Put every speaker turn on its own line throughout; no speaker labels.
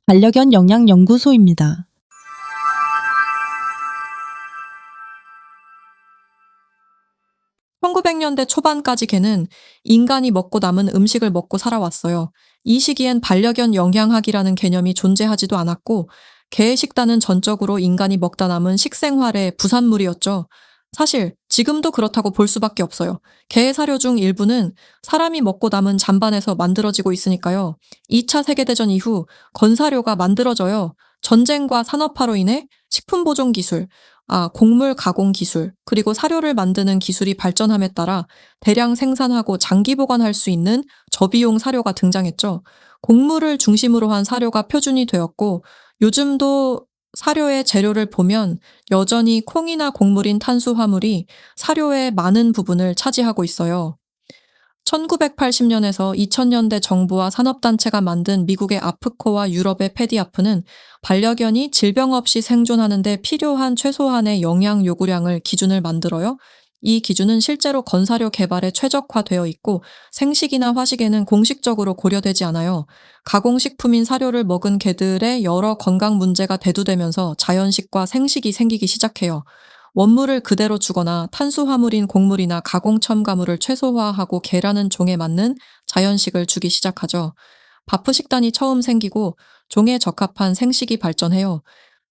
반려견 영양연구소입니다.
1900년대 초반까지 개는 인간이 먹고 남은 음식을 먹고 살아왔어요. 이 시기엔 반려견 영양학이라는 개념이 존재하지도 않았고, 개의 식단은 전적으로 인간이 먹다 남은 식생활의 부산물이었죠. 사실 지금도 그렇다고 볼 수밖에 없어요. 개의 사료 중 일부는 사람이 먹고 남은 잔반에서 만들어지고 있으니까요. 2차 세계대전 이후 건사료가 만들어져요. 전쟁과 산업화로 인해 식품 보존 기술, 곡물 가공 기술, 그리고 사료를 만드는 기술이 발전함에 따라 대량 생산하고 장기 보관할 수 있는 저비용 사료가 등장했죠. 곡물을 중심으로 한 사료가 표준이 되었고, 요즘도 사료의 재료를 보면 여전히 콩이나 곡물인 탄수화물이 사료의 많은 부분을 차지하고 있어요. 1980년에서 2000년대 정부와 산업단체가 만든 미국의 아프코와 유럽의 페디아프는 반려견이 질병 없이 생존하는 데 필요한 최소한의 영양 요구량을 기준을 만들어요. 이 기준은 실제로 건사료 개발에 최적화되어 있고, 생식이나 화식에는 공식적으로 고려되지 않아요. 가공식품인 사료를 먹은 개들의 여러 건강 문제가 대두되면서 자연식과 생식이 생기기 시작해요. 원물을 그대로 주거나 탄수화물인 곡물이나 가공 첨가물을 최소화하고 개라는 종에 맞는 자연식을 주기 시작하죠. 바프 식단이 처음 생기고 종에 적합한 생식이 발전해요.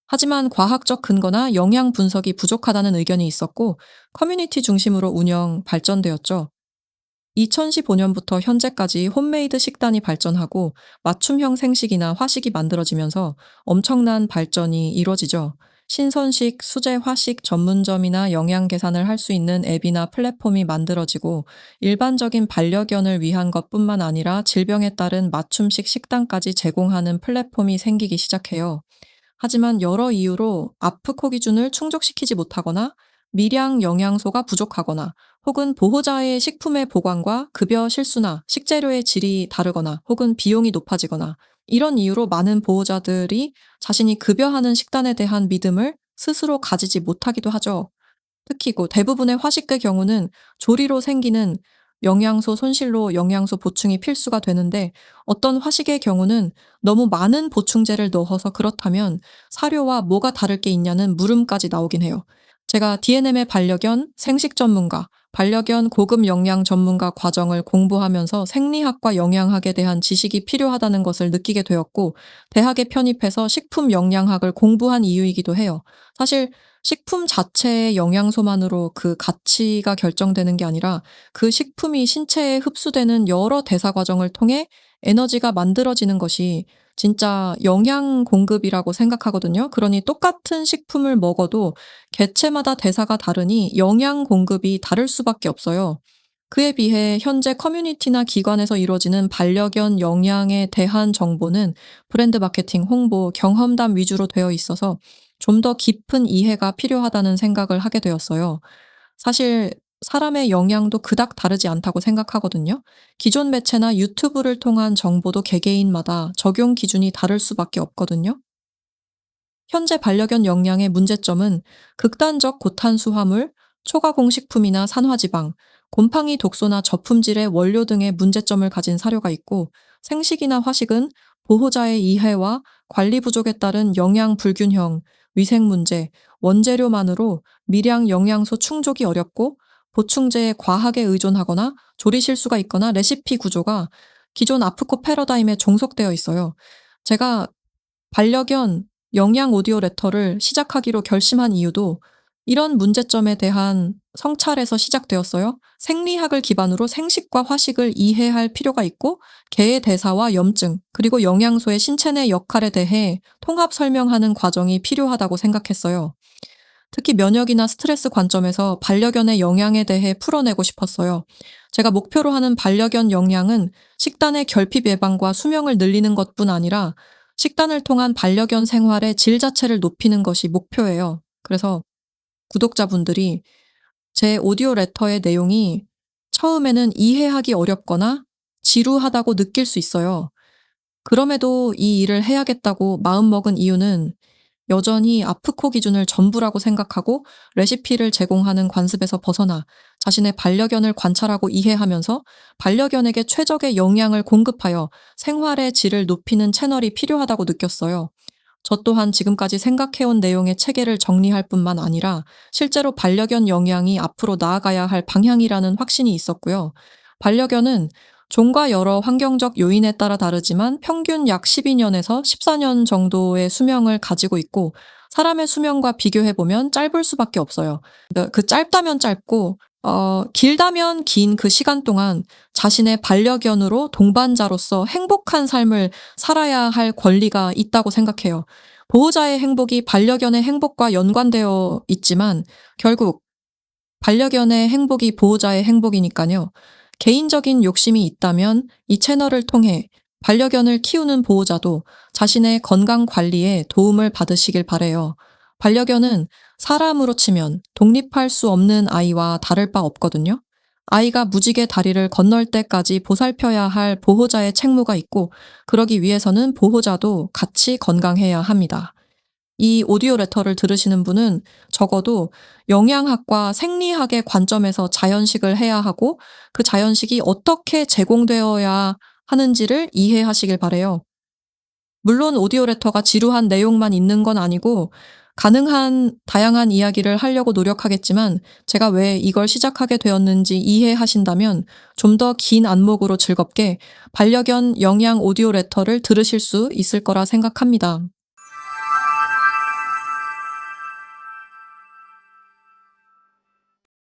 하지만 과학적 근거나 영양 분석이 부족하다는 의견이 있었고, 커뮤니티 중심으로 발전되었죠. 2015년부터 현재까지 홈메이드 식단이 발전하고 맞춤형 생식이나 화식이 만들어지면서 엄청난 발전이 이루어지죠. 신선식, 수제 화식 전문점이나 영양 계산을 할 수 있는 앱이나 플랫폼이 만들어지고, 일반적인 반려견을 위한 것뿐만 아니라 질병에 따른 맞춤식 식단까지 제공하는 플랫폼이 생기기 시작해요. 하지만 여러 이유로 아프코 기준을 충족시키지 못하거나 미량 영양소가 부족하거나, 혹은 보호자의 식품의 보관과 급여 실수나 식재료의 질이 다르거나, 혹은 비용이 높아지거나, 이런 이유로 많은 보호자들이 자신이 급여하는 식단에 대한 믿음을 스스로 가지지 못하기도 하죠. 특히 대부분의 화식의 경우는 조리로 생기는 영양소 손실로 영양소 보충이 필수가 되는데, 어떤 화식의 경우는 너무 많은 보충제를 넣어서 그렇다면 사료와 뭐가 다를 게 있냐는 물음까지 나오긴 해요. 제가 D&M의 반려견 생식 전문가, 반려견 고급 영양 전문가 과정을 공부하면서 생리학과 영양학에 대한 지식이 필요하다는 것을 느끼게 되었고, 대학에 편입해서 식품 영양학을 공부한 이유이기도 해요. 사실 식품 자체의 영양소만으로 그 가치가 결정되는 게 아니라, 그 식품이 신체에 흡수되는 여러 대사 과정을 통해 에너지가 만들어지는 것이 진짜 영양 공급이라고 생각하거든요. 그러니 똑같은 식품을 먹어도 개체마다 대사가 다르니 영양 공급이 다를 수밖에 없어요. 그에 비해 현재 커뮤니티나 기관에서 이루어지는 반려견 영양에 대한 정보는 브랜드 마케팅, 홍보, 경험담 위주로 되어 있어서 좀 더 깊은 이해가 필요하다는 생각을 하게 되었어요. 사실 사람의 영양도 그닥 다르지 않다고 생각하거든요. 기존 매체나 유튜브를 통한 정보도 개개인마다 적용 기준이 다를 수밖에 없거든요. 현재 반려견 영양의 문제점은 극단적 고탄수화물, 초가공식품이나 산화지방, 곰팡이 독소나 저품질의 원료 등의 문제점을 가진 사료가 있고, 생식이나 화식은 보호자의 이해와 관리 부족에 따른 영양 불균형, 위생 문제, 원재료만으로 미량 영양소 충족이 어렵고, 보충제에 과하게 의존하거나 조리 실수가 있거나 레시피 구조가 기존 아프코 패러다임에 종속되어 있어요. 제가 반려견 영양 오디오 레터를 시작하기로 결심한 이유도 이런 문제점에 대한 성찰에서 시작되었어요. 생리학을 기반으로 생식과 화식을 이해할 필요가 있고, 개의 대사와 염증, 그리고 영양소의 신체 내 역할에 대해 통합 설명하는 과정이 필요하다고 생각했어요. 특히 면역이나 스트레스 관점에서 반려견의 영양에 대해 풀어내고 싶었어요. 제가 목표로 하는 반려견 영양은 식단의 결핍 예방과 수명을 늘리는 것뿐 아니라 식단을 통한 반려견 생활의 질 자체를 높이는 것이 목표예요. 그래서 구독자분들이 제 오디오 레터의 내용이 처음에는 이해하기 어렵거나 지루하다고 느낄 수 있어요. 그럼에도 이 일을 해야겠다고 마음먹은 이유는 여전히 아프코 기준을 전부라고 생각하고 레시피를 제공하는 관습에서 벗어나 자신의 반려견을 관찰하고 이해하면서 반려견에게 최적의 영양을 공급하여 생활의 질을 높이는 채널이 필요하다고 느꼈어요. 저 또한 지금까지 생각해온 내용의 체계를 정리할 뿐만 아니라 실제로 반려견 영양이 앞으로 나아가야 할 방향이라는 확신이 있었고요. 반려견은 종과 여러 환경적 요인에 따라 다르지만 평균 약 12년에서 14년 정도의 수명을 가지고 있고 사람의 수명과 비교해보면 짧을 수밖에 없어요. 그 짧다면 짧고 길다면 긴 그 시간 동안 자신의 반려견으로 동반자로서 행복한 삶을 살아야 할 권리가 있다고 생각해요. 보호자의 행복이 반려견의 행복과 연관되어 있지만 결국 반려견의 행복이 보호자의 행복이니까요. 개인적인 욕심이 있다면 이 채널을 통해 반려견을 키우는 보호자도 자신의 건강 관리에 도움을 받으시길 바래요. 반려견은 사람으로 치면 독립할 수 없는 아이와 다를 바 없거든요. 아이가 무지개 다리를 건널 때까지 보살펴야 할 보호자의 책무가 있고, 그러기 위해서는 보호자도 같이 건강해야 합니다. 이 오디오 레터를 들으시는 분은 적어도 영양학과 생리학의 관점에서 자연식을 해야 하고 그 자연식이 어떻게 제공되어야 하는지를 이해하시길 바래요. 물론 오디오 레터가 지루한 내용만 있는 건 아니고 가능한 다양한 이야기를 하려고 노력하겠지만 제가 왜 이걸 시작하게 되었는지 이해하신다면 좀 더 긴 안목으로 즐겁게 반려견 영양 오디오 레터를 들으실 수 있을 거라 생각합니다.